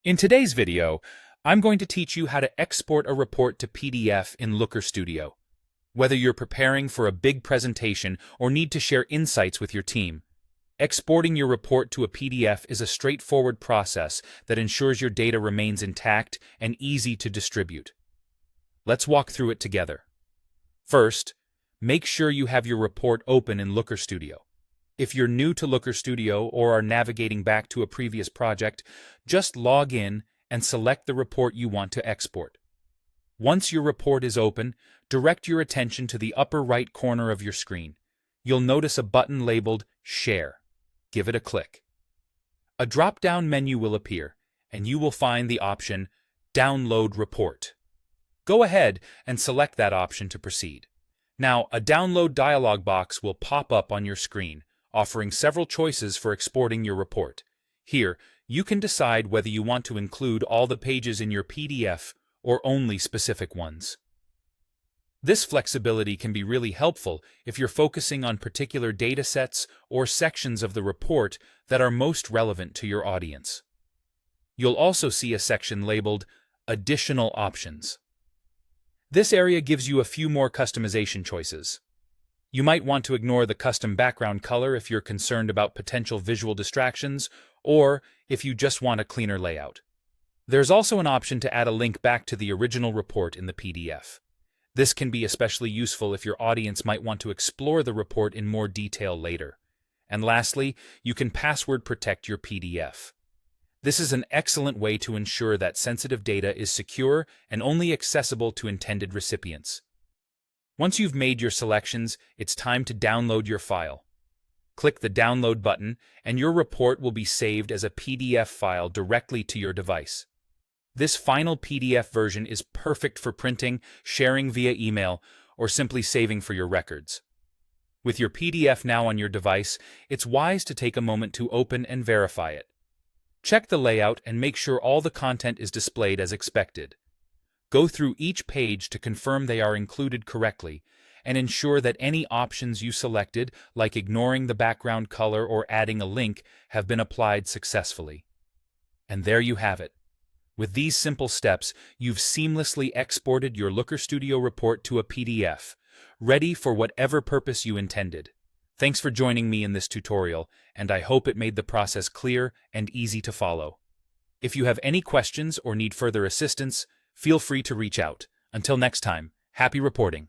In today's video, I'm going to teach you how to export a report to PDF in Looker Studio. Whether you're preparing for a big presentation or need to share insights with your team, exporting your report to a PDF is a straightforward process that ensures your data remains intact and easy to distribute. Let's walk through it together. First, make sure you have your report open in Looker Studio. If you're new to Looker Studio or are navigating back to a previous project, just log in and select the report you want to export. Once your report is open, direct your attention to the upper right corner of your screen. You'll notice a button labeled Share. Give it a click. A drop-down menu will appear, and you will find the option Download Report. Go ahead and select that option to proceed. Now, a download dialog box will pop up on your screen, offering several choices for exporting your report. Here, you can decide whether you want to include all the pages in your PDF or only specific ones. This flexibility can be really helpful if you're focusing on particular datasets or sections of the report that are most relevant to your audience. You'll also see a section labeled Additional Options. This area gives you a few more customization choices. You might want to ignore the custom background color if you're concerned about potential visual distractions, or if you just want a cleaner layout. There's also an option to add a link back to the original report in the PDF. This can be especially useful if your audience might want to explore the report in more detail later. And lastly, you can password protect your PDF. This is an excellent way to ensure that sensitive data is secure and only accessible to intended recipients. Once you've made your selections, it's time to download your file. Click the Download button, and your report will be saved as a PDF file directly to your device. This final PDF version is perfect for printing, sharing via email, or simply saving for your records. With your PDF now on your device, it's wise to take a moment to open and verify it. Check the layout and make sure all the content is displayed as expected. Go through each page to confirm they are included correctly, and ensure that any options you selected, like ignoring the background color or adding a link, have been applied successfully. And there you have it. With these simple steps, you've seamlessly exported your Looker Studio report to a PDF, ready for whatever purpose you intended. Thanks for joining me in this tutorial, and I hope it made the process clear and easy to follow. If you have any questions or need further assistance, feel free to reach out. Until next time, happy reporting.